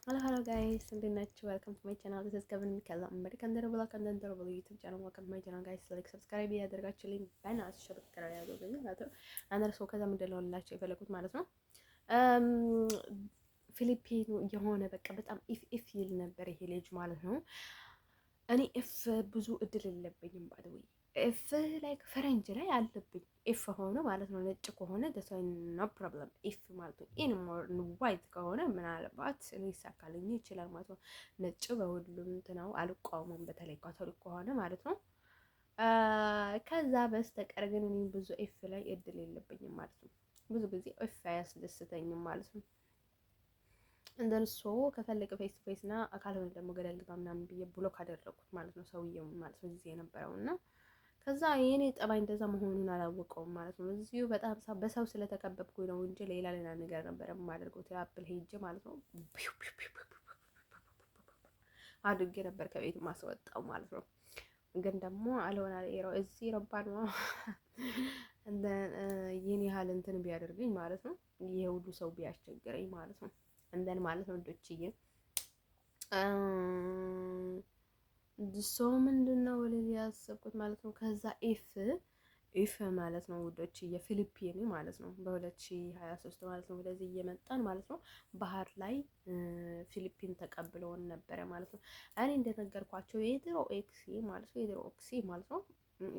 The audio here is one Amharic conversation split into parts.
Hello guys, እንዴት ናችሁ? Welcome to my channel. This is Kevin Mikella. American Durable Content Durable YouTube channel. Welcome to my channel guys. Like subscribe ያደርጋችሁልኝ በእናትሽ ሰብስክራይብ ያደርጉልኝ ማለት ነው። አንደር ሰው ከዛ ምንድን ነው ልላችሁ የፈለኩት ማለት ነው። ፊሊፒን የሆነ በቃ በጣም ኢፍ ይል ነበር ይሄ ልጅ ማለት ነው። እኔ ኢፍ ብዙ እድል የለብኝም ባይ ኤፍ ላይክ ፈረንጅ ላይ አለብኝ ኤፍ ሆነ ማለት ነው። ነጭ ከሆነ ደሳይ ኖ ፕሮብለም ኤፍ ማለት ነው። ኢን ሞር ዋይት ከሆነ ምናልባት ሊሳካልኝ ይችላል ማለት ነው። ነጭ በሁሉም እንትናው አልቋውመም፣ በተለይ ካቶሊክ ከሆነ ማለት ነው። ከዛ በስተቀር ግን እኔ ብዙ ኤፍ ላይ እድል የለብኝም ማለት ነው። ብዙ ጊዜ ኤፍ አያስደስተኝም ማለት ነው። እንደንሶ ከፈለገ ፌስ ቱ ፌስ እና ካልሆነ ደግሞ ገደል ግባ ምናምን ብዬ ብሎክ አደረኩት ማለት ነው። ሰውየው ማለት ነው እዚህ የነበረው እና ከዛ የኔ ጠባይ እንደዛ መሆኑን አላወቀውም ማለት ነው። እዚሁ በጣም በሰው ስለተከበብኩኝ ነው እንጂ ሌላ ነገር ነበር የማደርገው። ትራፕል ሄጄ ማለት ነው አድርጌ ነበር ከቤት ማስወጣው ማለት ነው። ግን ደግሞ አልሆነ አለው እዚህ ረባን ነው እንደ ይሄን ያህል እንትን ቢያደርገኝ ማለት ነው። ይሄ ሁሉ ሰው ቢያስቸግረኝ ማለት ነው። እንደን ማለት ነው ዶችዬ ሰው ምንድነው ወለዚህ ያሰብኩት ማለት ነው። ከዛ ኢፍ ማለት ነው ውዶች የፊሊፒን ማለት ነው በ2023 ማለት ነው ወደዚህ እየመጣን ማለት ነው ባህር ላይ ፊሊፒን ተቀብለውን ነበረ ማለት ነው። እኔ እንደነገርኳቸው የድሮ ኤክሲ ማለት ነው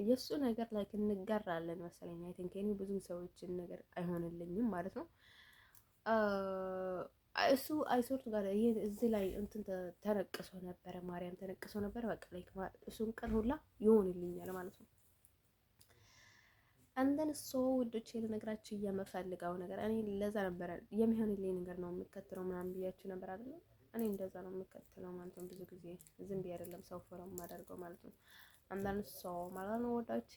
የሱ ነገር ላይ እንጋራለን መሰለኝ። አይ ቲንክ እኔ ብዙ ሰዎችን ነገር አይሆንልኝም ማለት ነው። እሱ አይሶርት ጋር ይሄ እዚህ ላይ እንትን ተነቅሶ ነበረ፣ ማርያም ተነቅሶ ነበረ። በቃ ላይ እሱን ቀን ሁላ ይሆንልኛል ማለት ነው። አንደን ውዶቼ ልነግራችሁ የምፈልገው ነገር እኔ ለዛ ነበረ የሚሆንልኝ ነገር ነው የምከተለው ምናምን ብያችሁ ነበር አይደል? እኔ እንደዛ ነው የምከተለው ማለት ነው። ብዙ ጊዜ ዝም ብዬ አይደለም ሰው ፎሎ የማደርገው ማለት ነው። አንዳንድ ሰው ማለት ነው ወዳች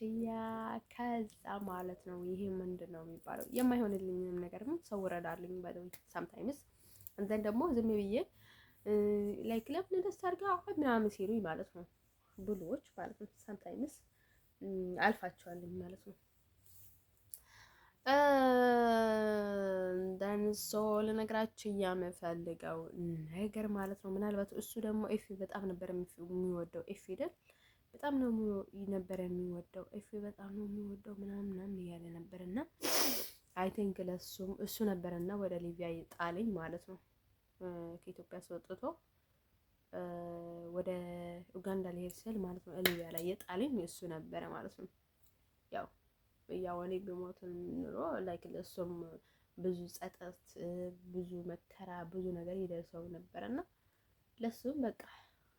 ከዛ ማለት ነው ይሄ ምንድን ነው የሚባለው የማይሆንልኝም ነገርም ሰው ወረዳልኝ ባይደው ሳምታይምስ እንትን ደግሞ ዝም ብዬ ላይክ ለምን ደስ አድርጋ አሁን ምናምን ሲሉኝ ማለት ነው ብሎች ማለት ነው ሳምታይምስ አልፋቸዋለኝ ማለት ነው። ደንሶ ልነግራችሁ የምፈልገው ነገር ማለት ነው ምናልባት እሱ ደግሞ ኤፊ በጣም ነበር የሚወደው ኤፊ አይደል በጣም ነው ነበር የሚወደው ኤፊ በጣም ነው የሚወደው ምናምን እያለ ነበርና አይ ቲንክ ለሱም እሱ ነበርና ወደ ሊቢያ ይጣለኝ ማለት ነው። ከኢትዮጵያ አስወጥቶ ወደ ኡጋንዳ ሊሄድ ስል ማለት ነው ሊቢያ ላይ የጣለኝ እሱ ነበረ ማለት ነው። ያው እኔ ብሞትም ኑሮ ላይክ ለሱም ብዙ ጸጸት፣ ብዙ መከራ፣ ብዙ ነገር ይደርሰው ነበርና ለሱም በቃ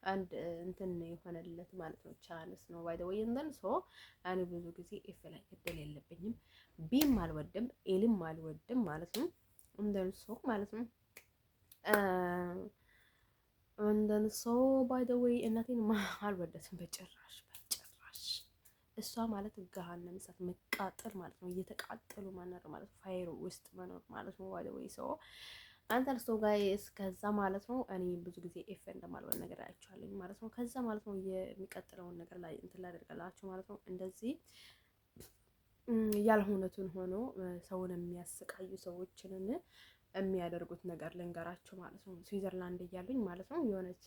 አንድ እንትን የሆነለት ማለት ነው። ቻንስ ነው ባይ ዘ ወይ እንደን ሶ እኔ ብዙ ጊዜ ኤፍ ላይ እድል የለብኝም። ቢም አልወድም፣ ኤልም አልወድም ማለት ነው። እንደን ሶ ማለት ነው እንደን ሶ ባይ ዘ ወይ እናቴን አልወደትም በጭራሽ በጭራሽ። እሷ ማለት ገሃነም እሳት መቃጠል ማለት ነው። እየተቃጠሉ መኖር ማለት ነው። ፋይር ውስጥ መኖር ማለት ነው። ባይ ዘ ወይ ሶ አንተን ሰው ጋይስ ከዛ ማለት ነው እኔ ብዙ ጊዜ ኤፍ እንደማልሆን ነገር አያችኋለኝ ማለት ነው። ከዛ ማለት ነው የሚቀጥለውን ነገር ላይ እንትን ላደርጋላችሁ ማለት ነው። እንደዚህ ያልሆነቱን ሆኖ ሰውን የሚያስቃዩ ሰዎችን የሚያደርጉት ነገር ልንገራችሁ ማለት ነው። ስዊዘርላንድ እያሉኝ ማለት ነው የሆነች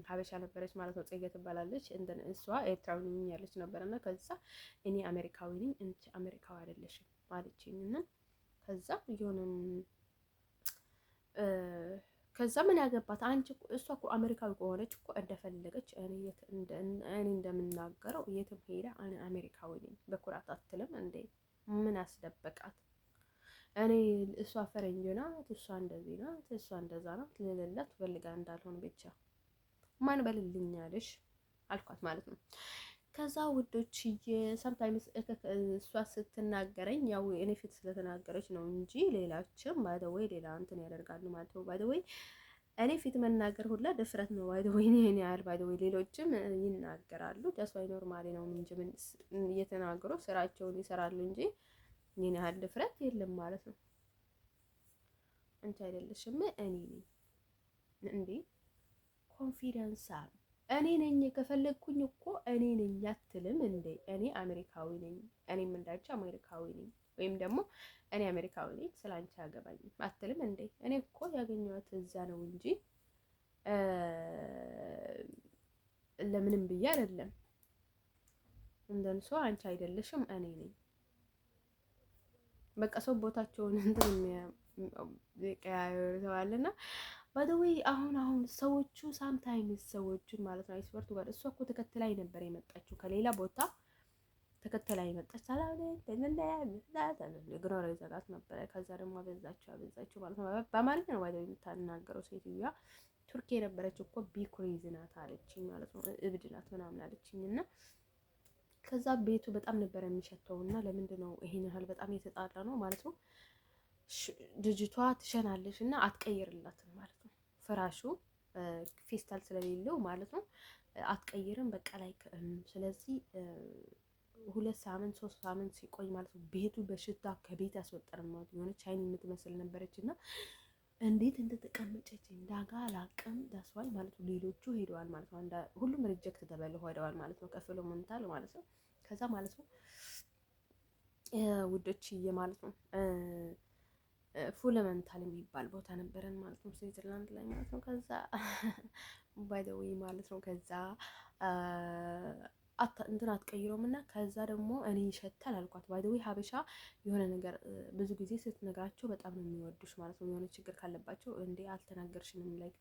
ሀበሻ ነበረች ማለት ነው። ጽጌ ትባላለች። እሷ ኤርትራዊ ነኝ ያለች ነበርና ከዛ እኔ አሜሪካዊ ነኝ እንጂ አሜሪካዊ አይደለሽም ማለችኝ እና ከዛ ምን ያገባት አንቺ እሷ እኮ አሜሪካዊ ከሆነች እኮ እንደፈለገች እኔ እንደምናገረው የትም ሄዳ እኔ አሜሪካዊ ነኝ በኩራት አትልም እንዴ? ምን አስደበቃት? እኔ እሷ ፈረንጅ ናት፣ እሷ እንደዚህ ናት፣ እሷ እንደዛ ናት ልልላት ፈልጋ እንዳልሆን ብቻ ማን በልልኛለሽ አልኳት ማለት ነው። ከዛ ውዶችዬ ሰምታይምስ እሷ ስትናገረኝ ያው እኔ ፊት ስለተናገረች ነው እንጂ ሌላችም ባይደወይ ሌላ እንትን ያደርጋሉ ማለት ነው። ባይደወይ እኔ ፊት መናገር ሁላ ድፍረት ነው። ባይደወይ እኔ ያህል ባይደወይ ሌሎችም ይናገራሉ። ዳስዋይ ኖርማሊ ነው እንጂ ምን እየተናገሩ ስራቸውን ይሰራሉ እንጂ እኔን ያህል ድፍረት የለም ማለት ነው። አንቺ አይደለሽም እኔ ነኝ እንዴ ኮንፊደንስ አለ እኔ ነኝ ከፈለግኩኝ እኮ እኔ ነኝ አትልም እንዴ? እኔ አሜሪካዊ ነኝ፣ እኔም እንዳንቺ አሜሪካዊ ነኝ፣ ወይም ደግሞ እኔ አሜሪካዊ ነኝ ስላንቺ አገባኝ አትልም እንዴ? እኔ እኮ ያገኘኋት እዛ ነው እንጂ ለምንም ብዬ አይደለም እንደንሷ አንቺ አይደለሽም እኔ ነኝ። በቃ ሰው ቦታቸውን እንትን የሚቀያየሩዋልና ባደዌ አሁን ሰዎቹ ሳምታይምስ ሰዎቹን ማለት ነው አይስወርቱ ጋር እሷ እኮ ተከትላይ ነበር የመጣችው ከሌላ ቦታ ተከትላ የመጣች ግሮሮ ይዘጋት ነበረ። ከዛ ደግሞ አበዛችሁ ማለት ነው። በአማርኛ ነው ባይዘው የምታናገረው ሴትዮዋ ቱርክ የነበረች እኮ ቢኩሪዝ ናት አለችኝ ማለት ነው። እብድ ናት ምናምን አለችኝ። እና ከዛ ቤቱ በጣም ነበር የሚሸተው እና ለምንድን ነው ይሄን ያህል በጣም የተጣላ ነው ማለት ነው። ልጅቷ ትሸናለች እና አትቀይርላትም ማለት ነው። ፍራሹ ፌስታል ስለሌለው ማለት ነው አትቀይርም በቃ ላይ ስለዚህ 2 ሳምንት 3 ሳምንት ሲቆይ ማለት ነው ቤቱ በሽታ ከቤት ያስወጣል ማለት የሆነች አይን የምትመስል ነበረች እና እንዴት እንደተቀመጨች እንዳጋ አላቅም ዳስዋል ማለት ነው። ሌሎቹ ሄደዋል ማለት ነው። ሁሉም ሪጀክት ተበልተው ሄደዋል ማለት ነው። ከፍሎ ሞንታል ማለት ነው። ከዛ ማለት ነው ውዶችዬ ማለት ነው ፉለመንታል የሚባል ቦታ ነበረን ማለት ነው ስዊዘርላንድ ላይ ማለት ነው። ከዛ ባይ ዘ ዌይ ማለት ነው ከዛ እንትን አትቀይረውም እና ከዛ ደግሞ እኔ ይሸታል አልኳት። ባይ ዘ ዌይ ሀበሻ የሆነ ነገር ብዙ ጊዜ ስትነግራቸው በጣም ነው የሚወዱሽ ማለት ነው። የሆነ ችግር ካለባቸው እንዴ አልተናገርሽንም ላይክ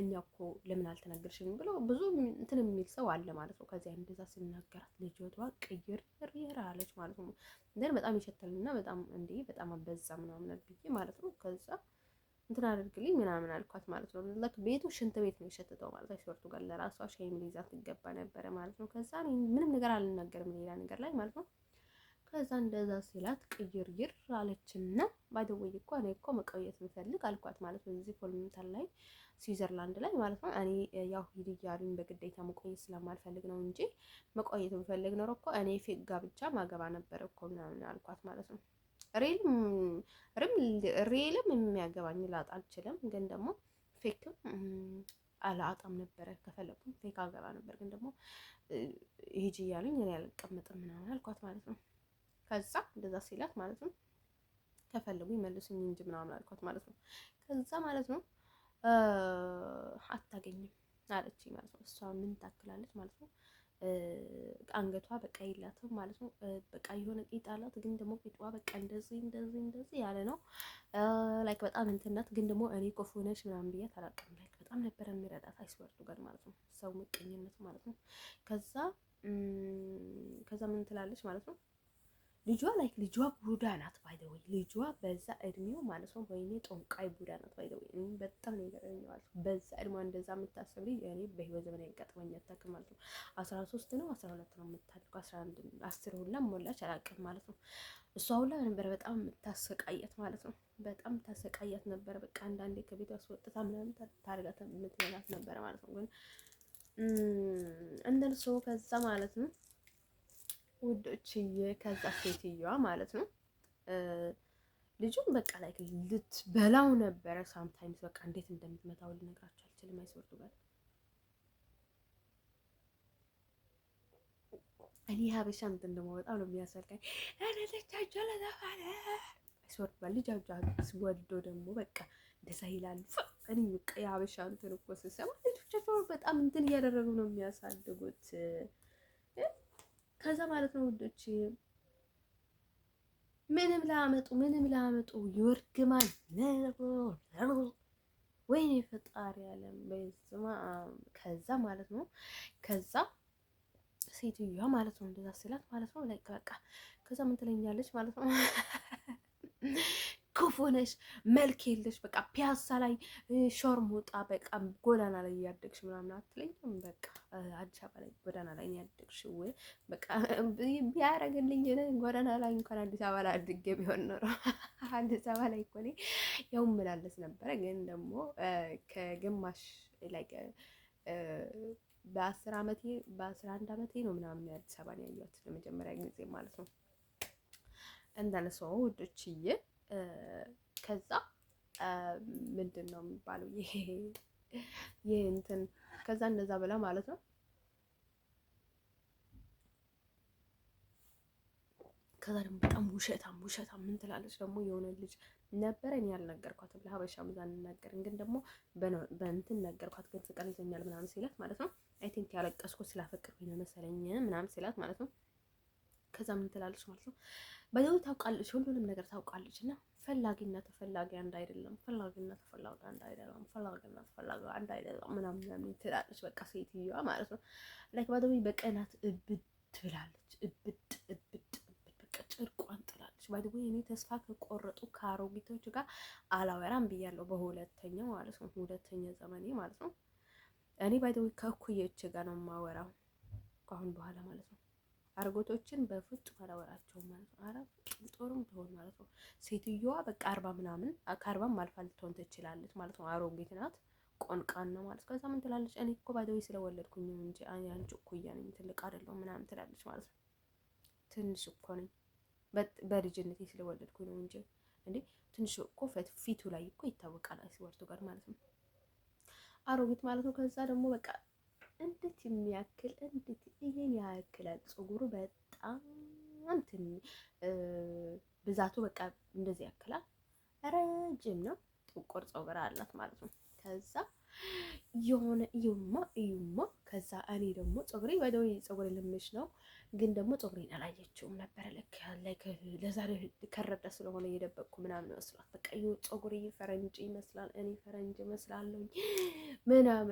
እኛ እኮ ለምን አልተናገርሽንም ብሎ ብዙ እንትን የሚል ሰው አለ ማለት ነው። ከዚያ እንደዛ ስናገራት ልጅቷ ቅይር አለች ማለት ነው። ግን በጣም ይሸታልና በጣም እንዴ በጣም አበዛ ምናምን ብዬ ማለት ነው። ከዛ እንትን አድርግልኝ ምናምን አልኳት ማለት ነው። ለክ ቤቱ ሽንት ቤት ነው የሸተተው ማለት ነው። ሲወርቱ ጋር ለራሷ ሻይም ሊይዛት ይገባ ነበረ ማለት ነው። ከዛ ምንም ነገር አልናገርም ሌላ ነገር ላይ ማለት ነው። ከዛ እንደዛ ሲላት ቅይር አለችና ባይደውይ እኮ እኔ እኮ መቆየት ብፈልግ አልኳት ማለት ነው። እዚህ ፎልምንታል ላይ ስዊዘርላንድ ላይ ማለት ነው። እኔ ያው ሂድ እያሉኝ በግዴታ መቆየት ስለማልፈልግ ነው እንጂ መቆየት ብፈልግ ኖሮ እኮ እኔ ፌክ ጋብቻ ማገባ ነበር እኮ ምናምን አልኳት ማለት ነው። ሪልም የሚያገባኝ ላጣ አልችልም፣ ግን ደግሞ ፌክም አላጣም ነበረ። ከፈለኩም ፌክ አገባ ነበር፣ ግን ደግሞ ሂጂ እያሉኝ እኔ አልቀመጥም ምናምን አልኳት ማለት ነው። ከዛ እንደዛ ሲላት ማለት ነው ከፈለጉ ይመልሱኝ እንጂ ምናምን አልኳት ማለት ነው። ከዛ ማለት ነው አታገኝም አለችኝ ማለት ነው። እሷ ምን ታክላለች ማለት ነው። አንገቷ በቃ የላትም ማለት ነው። በቃ የሆነ ቂጥ አላት፣ ግን ደግሞ ቂጧ በቃ እንደዚህ ያለ ነው። ላይክ በጣም እንትን ናት፣ ግን ደግሞ እኔ ክፉ ነሽ ምናምን ብያት አላውቅም። ላይክ በጣም ነበር የሚረዳት አይስወርቱ ጋር ማለት ነው። ሰው ምቀኝነት ማለት ነው። ከዛ ምን ትላለች ማለት ነው ልጇ ቡዳ ናት ባይ ዘ ወይ ልጇ በዛ እድሜው ማለት ነው። ወይኔ ጦንቃይ ቡዳ ናት ባይ ዘ ወይ በጣም ነው ይገርመኛል። በዛ እድሜዋ እንደዛ የምታስብ ልጅ እኔ በህይወት ዘመን ያጋጥመኝ አታውቅም ማለት ነው። 13 ነው 12 ነው የምታድገው 11 10 ሁላ ሞላች አላውቅም ማለት ነው። እሷ ሁላ ነበር በጣም የምታሰቃያት ማለት ነው። በጣም ታሰቃያት ነበር። በቃ አንዳንዴ ከቤት አስወጥታ ምናምን ታርጋት የምትበላት ነበር ማለት ነው። ግን እንደርሶ ከዛ ማለት ነው ውዶችዬ ከዛ ሴትዮዋ ማለት ነው ልጁን በቃ ላይ ልትበላው ነበረ። ሳምታይምስ በቃ እንዴት እንደምትመታው ልነግራችሁ አልችልም። አይስወርቱ ጋር እኔ ሀበሻ እንትን ደግሞ በጣም ነው የሚያሰልቀኝ። አይስወርቱ ጋር ልጃቸው ወዶ ደግሞ በቃ እንደዛ ይላሉ። እኔ በቃ የሀበሻ እንትን እኮ ስሰማ ልጆቻቸው በጣም እንትን እያደረጉ ነው የሚያሳድጉት። ከዛ ማለት ነው ውዶች ምንም ላመጡ ይወርግማል። ወይኔ ፈጣሪ ያለም በስማ ከዛ ማለት ነው ከዛ ሴትዮዋ ማለት ነው እንደዛ ስላት ማለት ነው ላይ በቃ ከዛ ምን ትለኛለች ማለት ነው ክፉ ነሽ፣ መልክ የለሽ፣ በቃ ፒያሳ ላይ ሾርሙጣ በቃ ጎዳና ላይ እያደግሽ ምናምን አትለኝም። በቃ አዲስ አበባ ላይ ጎዳና ላይ ያደግሽው በቃ ቢያደርግልኝ ጎዳና ላይ እንኳን አዲስ አበባ ላይ አድጌ ቢሆን ኖሮ አዲስ አበባ ላይ እኮ እኔ ያው እመላለስ ነበረ። ግን ደግሞ ከግማሽ ላይ በ11 ዓመቴ ነው ምናምን አዲስ አበባን ያየኋት ለመጀመሪያ ጊዜ ማለት ነው። እንዳነሳው ውዶችዬ ከዛ ምንድን ነው የሚባለው ይሄ እንትን ከዛ እንደዛ ብላ ማለት ነው ከዛ ደግሞ በጣም ውሸታም ምን ትላለች ደግሞ የሆነ ልጅ ነበረ እኔ ያልነገርኳትም ለሀበሻ ምዛ እንናገርን ግን ደግሞ በእንትን ነገርኳት ግን ፍቅር ይዘኛል ምናምን ሲላት ማለት ነው። አይ ቲንክ ያለቀስኩ ስላፈቅርኩኝ ነው መሰለኝ ምናምን ሲላት ማለት ነው። ከዛ ምን ትላለች ማለት ነው። በዚህ ታውቃለች፣ ሁሉንም ነገር ታውቃለች። እና ፈላጊና ተፈላጊ አንድ አይደለም፣ ፈላጊና ተፈላጊ አንድ አይደለም፣ ፈላጊና ተፈላጊ አንድ አይደለም ምናምን ትላለች። በቃ ሴትዮዋ ማለት ነው። ላይክ ባደዊ በቀናት እብድ ትላለች። እብድ በቃ ጭርቋን ጥላለች። ባደዊ እኔ ተስፋ ከቆረጡ ከአሮጊቶች ጋር አላወራም ብያለሁ። በሁለተኛው ማለት ነው፣ ሁለተኛ ዘመኔ ማለት ነው። እኔ ባደዊ ከእኩዮች ጋር ነው የማወራው ከአሁን በኋላ ማለት ነው። አርጎቶችን በፍጹም አላወራቸውም ማለት ነው። አረ ጦርም ትሆን ማለት ነው። ሴትዮዋ በቃ 40 ምናምን ከ40 አልፋ ልትሆን ትችላለች ማለት ነው። አሮጊት ናት፣ ቆንቃን ነው ማለት። ከዛ ምን ትላለች? እኔ እኮ ባደዊ ስለወለድኩኝ ነው እንጂ አንቺ እኩያ ነኝ ትልቅ አይደለሁም ምናምን ትላለች ማለት ነው። ትንሽ እኮ ነኝ በልጅነቴ ስለወለድኩኝ ነው እንጂ እንዴ ትንሽ እኮ ፊቱ ላይ እኮ ይታወቃል አይስወርቱ ጋር ማለት ነው። አሮጊት ማለት ነው። ከዛ ደግሞ በቃ እንዴት የሚያክል እንዴት ይሄን ያክላል ፀጉሩ በጣም ብዛቱ በቃ እንደዚህ ያክላል። ረጅም ነው፣ ጥቁር ፀጉር አላት ማለት ነው። ከዛ የሆነ እዩማ ከዛ እኔ ደግሞ ፀጉሬ ወደው ፀጉሬ ልምሽ ነው፣ ግን ደግሞ ፀጉሬን አላየችውም ነበረ። ለካ ለዛሬ ከረዳ ስለሆነ እየደበቅኩ ምናምን መስሏት በቃ ፀጉሬ ፈረንጅ ይመስላል፣ እኔ ፈረንጅ መስላለሁ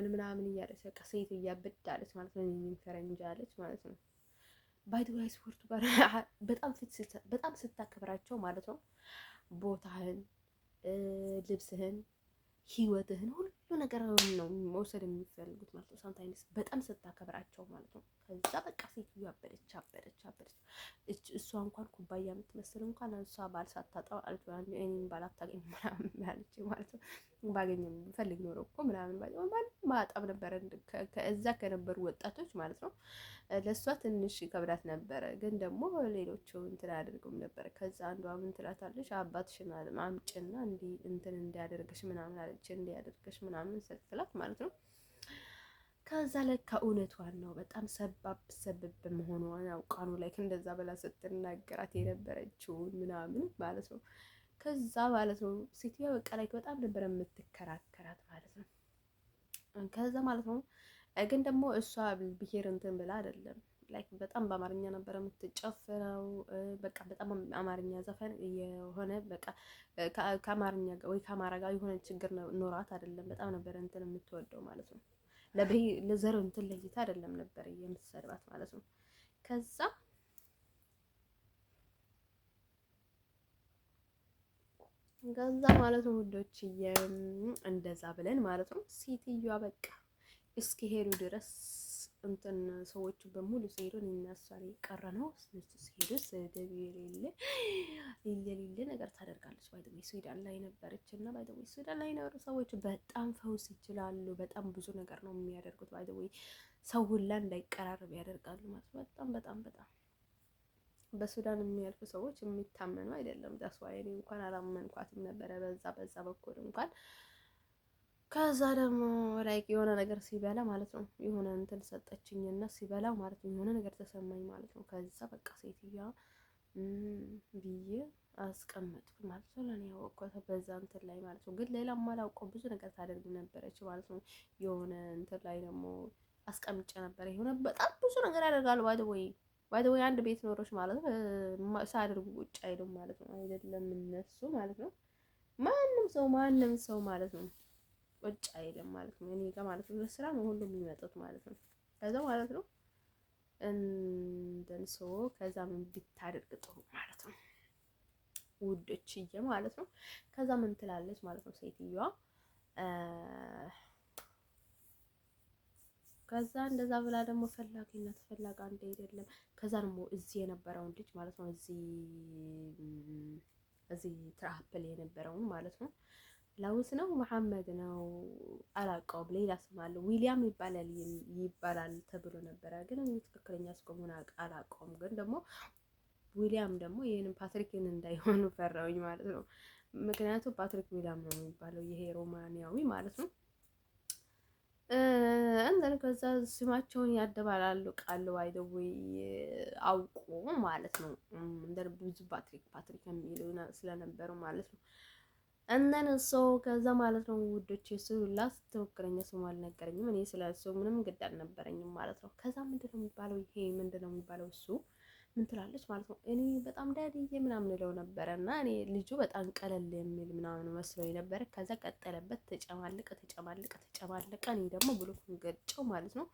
ምናምን እያለች በቃ ሴት እያበዳለች ማለት ነው። እኔ ፈረንጅ አለች ማለት ነው። ባይደዋይ ስፖርቱ ጋር በጣም ስታከብራቸው ማለት ነው ቦታህን፣ ልብስህን፣ ህይወትህን ሁሉ ነገር ነው መውሰድ የሚፈልጉት ማለት ነው። ሳምታይምስ በጣም ስታከብራቸው ማለት ነው። ከዛ በቃ ሴትዮ አበደች። እሷ እንኳን ኩባያ የምትመስል እንኳን እሷ ባል ሳታጣው እኔን ባል አታገኝ ምናምን ያለች ማለት ነው። ባገኘም ፈልግ ኖሮ እኮ ምናምን ማጣብ ነበረ ከዛ ከነበሩ ወጣቶች ማለት ነው። ለእሷ ትንሽ ከብዳት ነበረ፣ ግን ደግሞ ሌሎቹ እንትን አያደርጉም ነበረ። ከዛ አንዷ ምን ትላታለች? አባትሽን አምጭና እንትን እንዲያደርግሽ ምናምን አለች፣ እንዲያደርግሽ ምናምን ስትላት ማለት ነው። ከዛ ለካ እውነቷን ነው። በጣም ሰበብ መሆኗን አውቃኑ ላይ እንደዛ በላ ስትናገራት የነበረችውን ምናምን ማለት ነው። ከዛ ማለት ነው ሴትዮዋ በቃ ላይ በጣም ነበር የምትከራከራት ማለት ነው። ከዛ ማለት ነው ግን ደግሞ እሷ ብሄር እንትን ብላ አይደለም ላይክ በጣም በአማርኛ ነበር የምትጨፍረው። በቃ በጣም አማርኛ ዘፈን የሆነ በቃ ከአማርኛ ወይ ከአማራ ጋር የሆነ ችግር ኖራት አይደለም። በጣም ነበር እንትን የምትወደው ማለት ነው። ለዘር እንትን ለይታ አይደለም ነበር የምትሰድባት ማለት ነው። ከዛ ማለት ነው ውዶች እንደዛ ብለን ማለት ነው ሴትዮዋ በቃ እስኪ ሄዱ ድረስ እንትን ሰዎቹ በሙሉ ሲሄዱ እናሷን የቀረ ነው። እነሱ ሲሄዱ ስደብ የሌለ ነገር ታደርጋለች። ባይደው ስዊድን ላይ ነበረች እና ባይደው ስዊድን ላይ ነበሩ ሰዎቹ በጣም ፈውስ ይችላሉ። በጣም ብዙ ነገር ነው የሚያደርጉት። ባይደው ሰው ሁላ እንዳይቀራረብ ያደርጋሉ ማለት በጣም በሱዳን የሚያልፉ ሰዎች የሚታመኑ አይደለም። ዳስዋይ እኔ እንኳን አላመንኳትም ነበረ በዛ በኩል እንኳን። ከዛ ደግሞ ላይክ የሆነ ነገር ሲበላ ማለት ነው የሆነ እንትን ሰጠችኝና ሲበላው ማለት ነው የሆነ ነገር ተሰማኝ ማለት ነው። ከዛ በቃ ሴትዮዋ ብዬ አስቀመጥኩ ማለት ነው። ለኔ ያወቅኳት በዛ እንትን ላይ ማለት ነው። ግን ሌላ ማላውቀው ብዙ ነገር ታደርግ ነበረች ማለት ነው። የሆነ እንትን ላይ ደግሞ አስቀምጬ ነበር። የሆነ በጣም ብዙ ነገር ያደርጋሉ። ባይ ዘ ወይ አንድ ቤት ኖሮች ማለት ነው ሳያደርጉ ቁጭ አይሉም ማለት ነው። አይደለም እነሱ ማለት ነው ማንም ሰው ማለት ነው ቁጭ አይልም ማለት ነው። እኔ ጋር ማለት ነው ለስራ ነው ሁሉም የሚመጡት ማለት ነው። ከዛ ማለት ነው እንደንሶ ከዛ ምን ብታደርግ ጥሩ ማለት ነው ውዶችዬ ማለት ነው። ከዛ ምን ትላለች ማለት ነው ሴትዮዋ ከዛ እንደዛ ብላ ደግሞ ፈላጊነት ፈላጋ አንድ አይደለም። ከዛ ደግሞ እዚህ የነበረውን ልጅ ማለት ነው እዚህ ትራፕል የነበረውን ማለት ነው ላውስ ነው መሐመድ ነው አላውቀውም፣ ሌላ ስም አለው ዊሊያም ይባላል ተብሎ ነበረ። ግን ትክክለኛ ስሙን አላውቀውም። ግን ደግሞ ዊሊያም ደግሞ ይሄንን ፓትሪክን እንዳይሆኑ ፈራውኝ ማለት ነው። ምክንያቱም ፓትሪክ ዊሊያም ነው የሚባለው ይሄ ሮማኒያዊ ማለት ነው። እንዘን ከዛ ስማቸውን ያደባላሉ ቃሉ አይደውይ አውቁ ማለት ነው። እንደ ብዙ ፓትሪክ የሚሉ ስለነበሩ ማለት ነው። እነን ሰው ከዛ ማለት ነው ውዶች ስሉላት ትክክለኛ ስሙ አልነገረኝም። እኔ ስለ እሱ ምንም ግድ አልነበረኝም ማለት ነው። ከዛ ምንድነው የሚባለው ይሄ ምንድነው የሚባለው እሱ ምን ትላለች ማለት ነው። እኔ በጣም ዳዲዬ ምናምን እለው ነበረ እና እኔ ልጁ በጣም ቀለል የሚል ምናምን መስሎኝ ነበረ። ከዛ ቀጠለበት ተጨማለቀ እኔ ደግሞ ብሎኩን ገጨው ማለት ነው።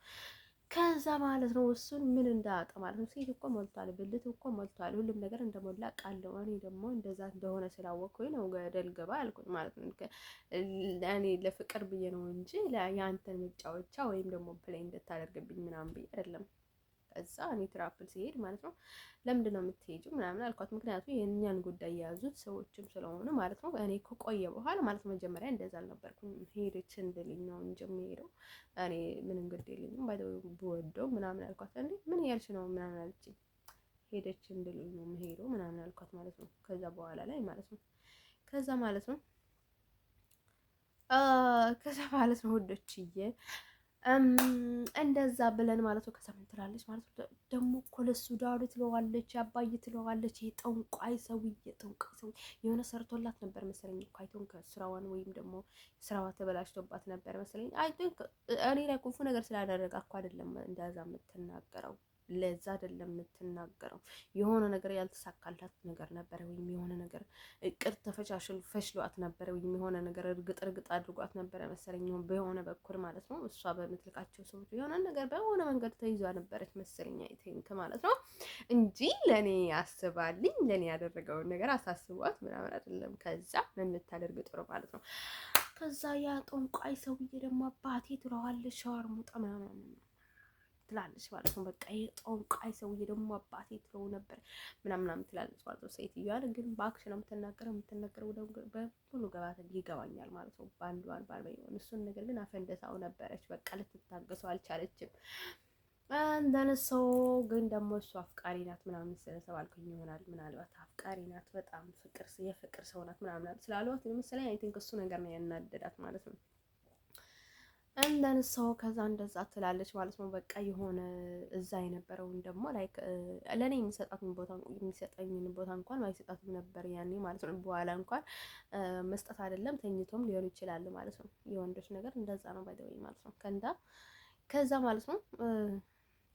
ከዛ ማለት ነው እሱን ምን እንዳጣ ማለት ነው። ሴት እኮ ሞልቷል፣ ብልት እኮ ሞልቷል፣ ሁሉም ነገር እንደሞላ ቃለው። እኔ ደግሞ እንደዛ እንደሆነ ስላወቅኩኝ ነው ገደል ገባ ያልኩት ማለት ነው። እኔ ለፍቅር ብዬ ነው እንጂ የአንተን መጫወቻ ወይም ደግሞ ፕሌይ እንድታደርግብኝ ምናምን ብዬ አይደለም። ከዛ እኔ ትራፕል ሲሄድ ማለት ነው ለምንድን ነው የምትሄጂው ምናምን አልኳት። ምክንያቱም የእኛን ጉዳይ የያዙት ሰዎችም ስለሆኑ ማለት ነው። እኔ ከቆየ በኋላ ማለት ነው መጀመሪያ እንደዛ አልነበርኩም። ሄደች እንድልኝ ነው እንጂ የምሄደው እኔ ምንም ግድ የለኝም ብወደው ምናምን አልኳት። እንዴ ምን እያልሽ ነው ምናምን አለችኝ። ሄደች እንድልኝ ነው የምሄደው ምናምን አልኳት ማለት ነው። ከዛ በኋላ ላይ ማለት ነው ከዛ ማለት ነው ውዶችዬ እንደዛ ብለን ማለት ነው። ከዛ ምን ትላለች ማለት ነው ደግሞ እኮ ለሱ ዳሩ ትለዋለች፣ አባይ ትለዋለች። የጠንቋይ ሰውዬ የሆነ ሰርቶላት ነበር መሰለኝ እኮ አይቶን ከስራዋን ወይም ደግሞ ስራዋ ተበላሽቶባት ነበር መሰለኝ። አይ ቲንክ እኔ ላይ ክፉ ነገር ስላደረገ እኮ አይደለም እንደዛ የምትናገረው፣ ለዛ አይደለም የምትናገረው። የሆነ ነገር ያልተሳካላት ነገር ነበረ፣ ወይም የሆነ ነገር እቅድ ፈሽሏት ነበረ፣ ወይም የሆነ ነገር እርግጥ አድርጓት ነበረ መሰለኝ በሆነ በኩል ማለት ነው። እሷ በምትልካቸው ሰዎች የሆነ ነገር በሆነ መንገድ ተይዟ ነበረች መሰለኝ አይ ቲንክ ማለት ነው እንጂ ለኔ አስባልኝ ለኔ ያደረገውን ነገር አሳስቧት ምናምን አይደለም። ከዛ ምን ልታደርግ ጥሩ ማለት ነው። ከዛ ያ ጠንቋይ ሰውዬ ደግሞ አባቴ ትለዋለች፣ ሸዋርሙጣ ምናምን ትላለች ማለት ነው። በቃ የጠንቋይ ሰውዬ ደግሞ አባቴ ትለው ነበር ምናምን ትላለች ማለት ነው። ሴትዮዋን ግን በአክሽ ነው የምትነገረው በሙሉ ይገባኛል ማለት ነው። በአንዱ አልባል ባይሆን እሱን ነገር ግን አፈንደሳው ነበረች። በቃ ልትታገሰው አልቻለችም። እንደነሰው ግን ደግሞ እሱ አፍቃሪ ናት ምናምን ስለተባልኩኝ ይሆናል ምናልባት አፍቃሪ ናት፣ በጣም የፍቅር ሰው ናት ምናምን ስላሏት መሰለኝ አይ ቲንክ እሱ ነገር ነው ያናደዳት ማለት ነው። እንደነሰው ከዛ እንደዛ ትላለች ማለት ነው። በቃ የሆነ እዛ የነበረውን ደግሞ ላይክ ለኔ የሚሰጠኝን ቦታ እንኳን አይሰጣትም ነበር ያኔ ማለት ነው። በኋላ እንኳን መስጠት አይደለም ተኝቶም ሊሆን ይችላል ማለት ነው። የወንዶች ነገር እንደዛ ነው ባይደወይ ማለት ነው።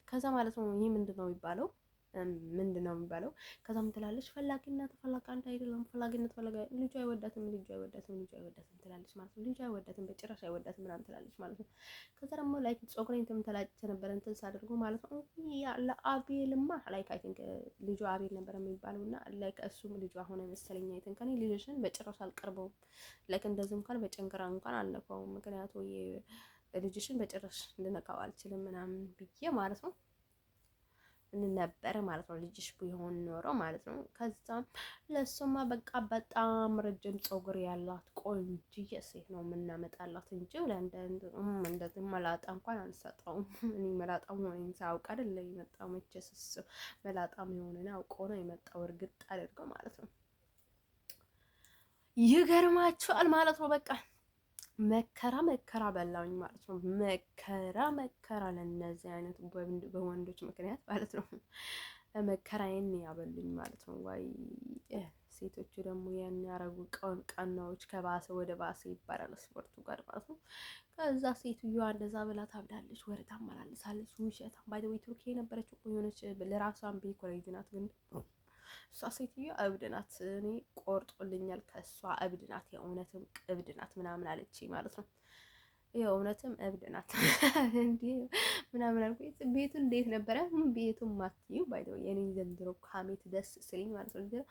ከዛ ማለት ነው ይህ ምንድን ነው የሚባለው? ከዛም ትላለች ፈላጊነት አንድ አይደለም፣ ፈላጊነት ልጁ አይወዳትም ትላለች ማለት ነው። ልጁ አይወዳትም በጭራሽ አይወዳትም ምናምን ትላለች ማለት ነው። ከዛ ደግሞ ላይክ ጾግሬን ተምተላጭ ነበር እንትን ሳደርጉ ማለት ነው። ለአቤልማ ላይክ አይ ቲንክ ልጁ አቤል ነበር የሚባለው እና ላይክ እሱም ልጁ አሁን መሰለኝ አይ ቲንክ እኔ ልጅሽን በጭራሽ አልቀርበውም ላይክ እንደዚህ እንኳን በጭንቅራ እንኳን አልነካውም። ምክንያቱም ልጅሽን በጭራሽ ልነካው አልችልም ምናምን ብዬ ማለት ነው ነበረ ማለት ነው። ልጅሽ ቢሆን ኖሮ ማለት ነው። ከዛም ለሱማ በቃ በጣም ረጅም ፀጉር ያላት ቆንጅዬ ሴት ነው የምናመጣላት እንጂ እንደዚህ መላጣ እንኳን አንሰጠውም። እኔ መላጣ መሆኔን ሳያውቅ አይደለ የመጣው መቼስ እሱ መላጣ መሆኔን አውቆ ነው የመጣው እርግጥ አድርገው ማለት ነው። ይገርማችኋል ማለት ነው። በቃ መከራ በላውኝ ማለት ነው። መከራ ለእነዚህ አይነት በወንዶች ምክንያት ማለት ነው። መከራዬን ያበሉኝ ማለት ነው። ዋይ ሴቶቹ ደግሞ ያን ያረጉ ቀናዎች ከባሰ ወደ ባሰ ይባላል ስፖርቱ ጋር ማለት ነው። ከዛ ሴትዮዋ እንደዛ ብላ ታብዳለች፣ ወሬ ታመላልሳለች። ውሸት ባይደው ቱርኪ የነበረች የሆነች ለራሷን ቤኮሬጅ ናት ግን እሷ ሴትዮ እብድ ናት። እኔ ቆርጦልኛል ከእሷ እብድ ናት፣ የእውነትም እብድ ናት ምናምን አለች ማለት ነው። የእውነትም እብድ ናት እንዴ ምናምን አልኩኝ። ቤቱ እንዴት ነበረ? ቤቱም ማትዩ ባይደው የኔ ዘንድሮ ካሜት ደስ ስልኝ ማለት ነው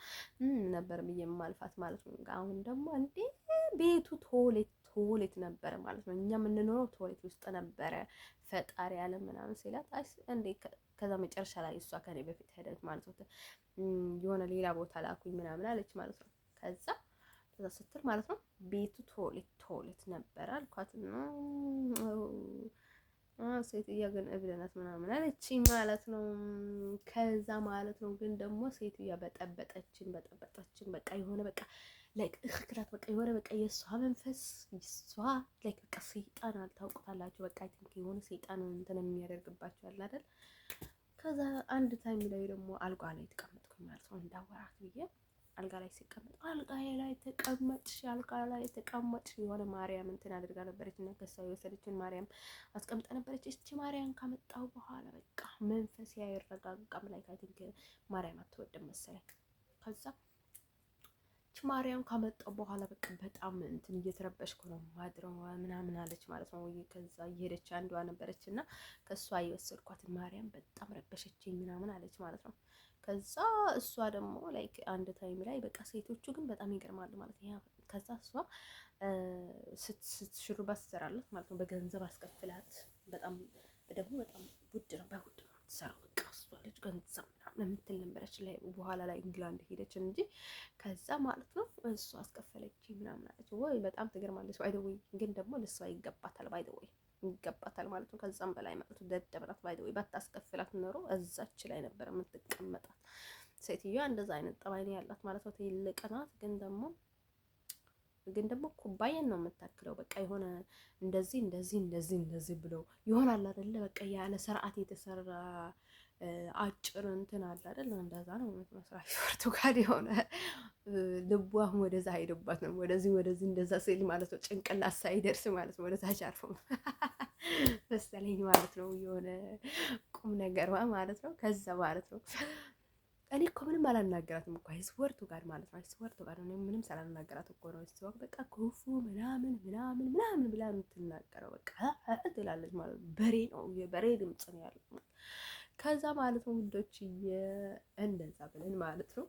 ነበር ብዬ ማልፋት ማለት ነው። አሁን ደግሞ እንዴ ቤቱ ቶሌት ነበረ ማለት ነው። እኛ የምንኖረው ቶሌት ውስጥ ነበረ። ፈጣሪ ያለ ምናምን ሲላት እንዴ ከዛ መጨረሻ ላይ እሷ ከኔ በፊት ሄደች ማለት ነው። የሆነ ሌላ ቦታ ላኩኝ ምናምን አለች ማለት ነው። ከዛ ስትል ማለት ነው ቤቱ ቶሌት ነበር አልኳት ነው። ሴትዮዋ ግን እብድ ናት ምናምን አለችኝ ማለት ነው። ከዛ ማለት ነው ግን ደግሞ ሴትዮዋ በጠበጠችን በቃ የሆነ በቃ ላይክ እክክራት በቃ የሆነ በቃ የእሷ መንፈስ እሷ ላይክ በቃ ሰይጣን አልታውቁታላችሁ። በቃ አይ ቲንክ የሆነ ሰይጣን እንትን የሚያደርግባቸው አለ አይደል? ከዛ አንድ ታይም ላይ ደግሞ አልጋ ላይ ተቀመጥኩኝ ማለት ነው። እንዳወራት ብዬ አልጋ ላይ ሲቀመጥ አልጋ ላይ ተቀመጥሽ፣ አልጋ ላይ ተቀመጥሽ። የሆነ ማርያም እንትን አድርጋ ነበረች እና ከሷ የወሰደችን ማርያም አስቀምጣ ነበረች። እቺ ማርያም ካመጣው በኋላ በቃ መንፈስ ያይረጋጋም ላይ አይ ቲንክ ማርያም አትወድም መሰለኝ። ከዛ ማርያም ካመጣው በኋላ በቃ በጣም እንትን እየተረበሽኩ ነው ማድረው ምናምን አለች ማለት ነው። ከዛ እየሄደች አንዷ ነበረች እና ከእሷ የወሰድኳትን ማርያም በጣም ረበሸችኝ ምናምን አለች ማለት ነው። ከዛ እሷ ደግሞ ላይክ አንድ ታይም ላይ በቃ ሴቶቹ ግን በጣም ይገርማሉ ማለት ነው። ከዛ እሷ ስትሽሩባ ትሰራላት ማለት ነው። በገንዘብ አስከፍላት በጣም ደግሞ በጣም ውድ ነው፣ በውድ ነው የምትሰራው። በቃ እሷ ልጅ ገንዘብ ምናምን የምትል ነበረች። ላይ በኋላ ላይ እንግላንድ ሄደች እንጂ ከዛ ማለት ነው እሷ አስከፈለች ምናምን አለች። ወይ በጣም ትገርማለች። ባይ ዘ ወይ ግን ደግሞ ለሷ ይገባታል፣ ባይ ዘ ወይ ይገባታል ማለት ነው። ከዛም በላይ ማለት ነው ደደብናት። ባይ ዘ ወይ ባታስከፍላት ኖሮ እዛች ላይ ነበር የምትቀመጣት። ሴትዮዋ እንደዛ አይነት ጠባይ ነው ያላት ማለት ነው። ትልቅ ናት ግን ደግሞ ኩባያን ነው የምታክለው። በቃ የሆነ እንደዚህ ብለው ይሆናል አይደለ? በቃ ያለ ስርዓት የተሰራ አጭር እንትን አለ አይደል? እንደዛ ነው መስራት ይወርቱ ጋር የሆነ ልቧም ወደዛ ሄደባት ነው ወደዚህ እንደዛ ሲል ማለት ነው። ጭንቅላት ሳይደርስ ማለት ነው ወደዛ አርፎ መሰለኝ ማለት ነው። የሆነ ቁም ነገርዋ ማለት ነው። ከዛ ማለት ነው እኔ እኮ ምንም አላናገራትም እኮ አይስወርቱ ጋር ማለት ነው። አይስወርቱ ጋር ነው ምንም ሳላናገራት እኮ ነው እሷ በቃ ክፉ ምናምን ብላ የምትናገረው በቃ ትላለች ማለት ነው። በሬ ነው የበሬ ድምጽ ነው ያለው። ከዛ ማለት ነው ውዶች እንደዛ ብለን ማለት ነው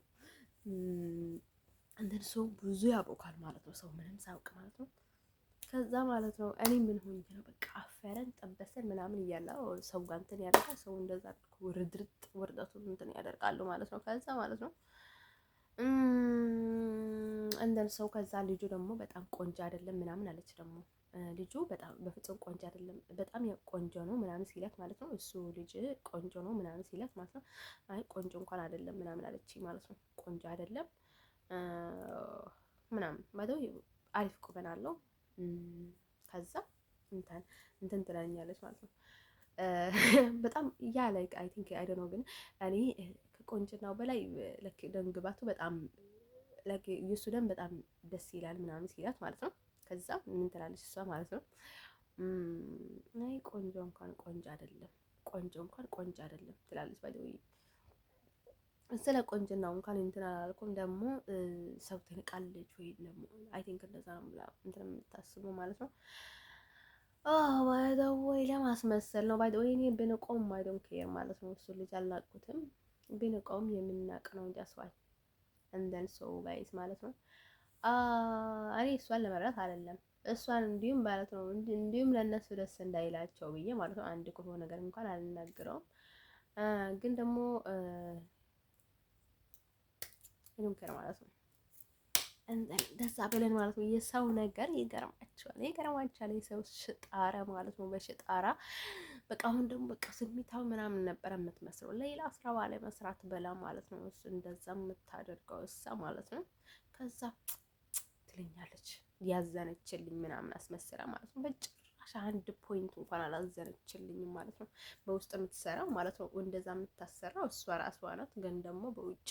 እንትን ሰው ብዙ ያቦካል ማለት ነው። ሰው ምንም ሳያውቅ ማለት ነው። ከዛ ማለት ነው እኔ ምን ሆኜ ነው በቃ አፈረን ጠበሰን ምናምን እያለው ሰው ጋር እንትን ያደርጋል። ሰው እንደዛ ውርደቱን እንትን ያደርጋሉ ማለት ነው። ከዛ ማለት ነው እንደን ሰው ከዛ ልጁ ደግሞ በጣም ቆንጆ አይደለም ምናምን አለች። ደግሞ ልጁ በጣም በፍጹም ቆንጆ አይደለም፣ በጣም ቆንጆ ነው ምናምን ሲላት ማለት ነው። እሱ ልጅ ቆንጆ ነው ምናምን ሲላት ማለት ነው። አይ ቆንጆ እንኳን አይደለም ምናምን አለች ማለት ነው። ቆንጆ አይደለም ምናምን ማለት አሪፍ ቁመና አለው። ከዛ እንትን ትለኛለች ማለት ነው። በጣም ያ ላይ አይ ቲንክ አይ ዶንት ኖ ግን እኔ ከቆንጅናው በላይ ለክ ደንግባቱ በጣም ለክ የሱ ደም በጣም ደስ ይላል ምናምን ሲላት ማለት ነው። ከዛ ምን ትላለች እሷ ማለት ነው አይ ቆንጆ እንኳን ቆንጆ አይደለም ትላለች። ባይደው ስለ ቆንጅናው እንኳን እንትን አላልኩም። ደግሞ ሰው ትንቃለች ወይ ደግሞ አይ ቲንክ እንደዛ ነው ብላ እንትን የምታስበው ማለት ነው። ባይ ዘ ወይ ለማስመሰል ነው። ባይ ዘ ወይ እኔ ብንቆም አይ ዶንት ኬር ማለት ነው። እሱ ልጅ አልናቁትም፣ ብንቆም የምናቅ ነው እንጂ አስዋል እንደን ሰው ጋይስ ማለት ነው። እኔ እሷን ለመረዳት አይደለም እሷን እንዲሁም ማለት ነው እንዲሁም ለእነሱ ደስ እንዳይላቸው ብዬ ማለት ነው አንድ ክፉ ነገር እንኳን አልናገረውም። ግን ደግሞ ይንከር ማለት ነው እንደዛ ብለን ማለት ነው። የሰው ነገር ይገርማችኋል። የሰው ሽጣራ ማለት ነው። በሽጣራ በቃ አሁን ደግሞ በቃ ስሜታዊ ምናምን ነበር የምትመስለው። ሌላ ስራ ባለ መስራት በላ ማለት ነው። እሱ እንደዛ የምታደርገው እሷ ማለት ነው። ከዛ ትለኛለች ያዘነችልኝ ምናምን አስመስላ ማለት ነው። በጭራሽ አንድ ፖይንት እንኳን አላዘነችልኝም ማለት ነው። በውስጥ የምትሰራው ማለት ነው እንደዛ የምታሰራው እሷ ራሷ ናት። ግን ደግሞ በውጭ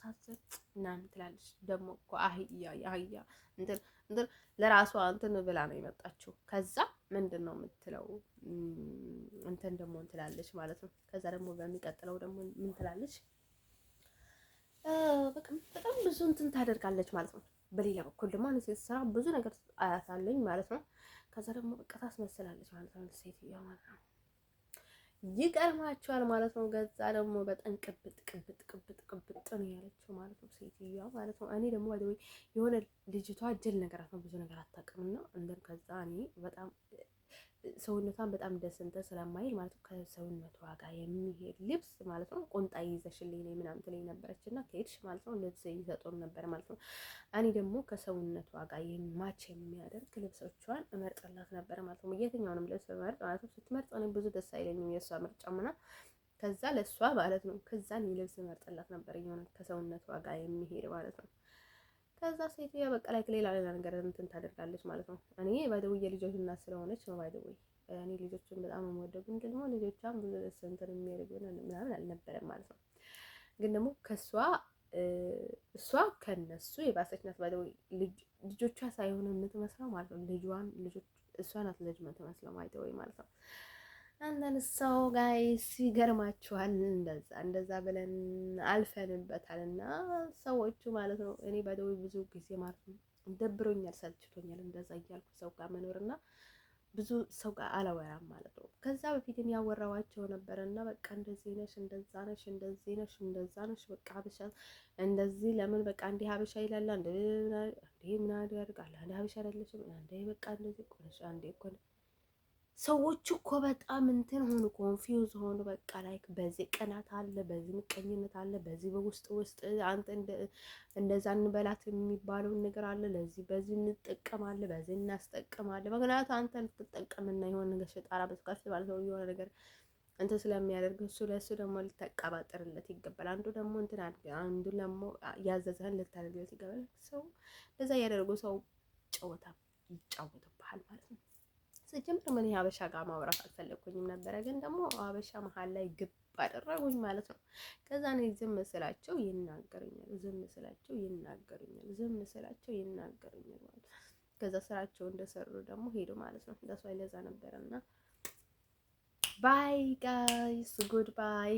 ታሳዝን ምናምን ትላለች። ደግሞ እኮ አህያ እንትን ለራሷ እንትን ብላ ነው የመጣችው። ከዛ ምንድን ነው የምትለው እንትን ደግሞ እንትላለች ማለት ነው። ከዛ ደግሞ በሚቀጥለው ደግሞ ምን ትላለች? በጣም ብዙ እንትን ታደርጋለች ማለት ነው። በሌላ በኩል ደግሞ ስራ ብዙ ነገር አያታለኝ ማለት ነው። ከዛ ደግሞ በቃ ታስመስላለች ማለት ነው ሴትዮዋ ማለት ነው። ይቀርማቸዋል ማለት ነው። ገዛ ደግሞ በጣም ቅብጥ ነው ያለችው ማለት ነው ሴትዮዋ ማለት ነው። እኔ ደግሞ ወይ የሆነ ልጅቷ ጅል ነገራት ነው ብዙ ነገር አታውቅምና እንደን ከዛ እኔ በጣም ሰውነቷን በጣም ደስ እንትን ስለማይል ማለት ነው ከሰውነቷ ጋር የሚሄድ ልብስ ማለት ነው ቁንጣ ይዘሽልኝ ነኝ ምናምን ትለኝ ነበረች እና ከሄድሽ ማለት ነው ልብስ ይሰጡን ነበር ማለት ነው። እኔ ደግሞ ከሰውነቷ ጋር ማች የሚያደርግ ልብሶቿን እመርጥላት ነበር ማለት ነው። የትኛውንም ልብስ እመርጥ ማለት ነው። ስትመርጥ እኔ ብዙ ደስ አይለኝም የእሷ ምርጫ ምናምን ከዛ ለእሷ ማለት ነው ከዛ እኔ ልብስ እመርጥላት ነበር የሆነ ከሰውነቷ ጋር የሚሄድ ማለት ነው። ከዛ ሴትዮዋ በቃ ላይ ሌላ ነገር እንትን ታደርጋለች ማለት ነው። እኔ ባይደው የልጆች እናት ስለሆነች ነው ባይደው እኔ ልጆቹን በጣም የምወደው ግን ደግሞ ልጆቿን ብዙ እንትን የሚያደርግ ምናምን አልነበረም ማለት ነው። ግን ደግሞ እሷ ከነሱ የባሰች ናት ባይደው ልጆቿ ሳይሆን የምትመስለው ማለት ነው። ልጆች እሷ ናት ልጅ የምትመስለው ባይደው ማለት ነው። አንተን ሰው ጋይስ ይገርማችኋል። እንደዛ ብለን አልፈንበታል እና ሰዎቹ ማለት ነው። እኔ ባይደው ብዙ ጊዜ ማለት ነው ደብሮኛል፣ ሰልችቶኛል እንደዛ እያልኩ ሰው ጋር መኖርና ብዙ ሰው ጋር አላወራም ማለት ነው። ከዛ በፊት ያወራዋቸው ነበረና በቃ እንደዚህ ነሽ፣ እንደዛ ነሽ፣ እንደዚህ ነሽ፣ እንደዛ ነሽ፣ በቃ ሀበሻ እንደዚህ ለምን በቃ እንዲህ ሀበሻ ይላል እንዴ? ምን ያደርጋል? አንዴ ሀበሻ አይደለሽም እንዴ? በቃ እንደዚህ እኮ ነሽ አንዴ እኮ ሰዎቹ እኮ በጣም እንትን ሆኑ፣ ኮንፊውዝ ሆኑ። በቃ ላይክ በዚህ ቅናት አለ፣ በዚህ ምቀኝነት አለ፣ በዚህ በውስጥ አንተ እንደዛ እንበላት የሚባለውን ነገር አለ። በዚህ እንጠቀማለን፣ በዚህ እናስጠቀማለን። ምክንያቱም አንተ ልትጠቀምና የሆነ ነገር ሸጣራ በስካሽ ማለት ነው የሆነ ነገር እንትን ስለሚያደርግ እሱ ለእሱ ደግሞ ልታቀባጥርለት ይገባል። አንዱ ደግሞ እንትን አንዱ ደግሞ ያዘዘህን ልታደርግለት ይገባል። ሰው እንደዛ እያደረጉ ሰው ጨዋታ ይጫወትብሃል ማለት ነው። ስጀምር ምን ሀበሻ ጋር ማውራት አልፈለኩኝም ነበረ፣ ግን ደግሞ ሀበሻ መሀል ላይ ግብ አደረጉኝ ማለት ነው። ከዛ እኔ ዝም ስላቸው ይናገሩኛል፣ ዝም ስላቸው ይናገሩኛል፣ ዝም ስላቸው ይናገሩኛል ማለት ነው። ከዛ ስራቸው እንደሰሩ ደግሞ ሄዱ ማለት ነው። ለሷ ለዛ ነበረና ባይ ጋይስ ጉድ ባይ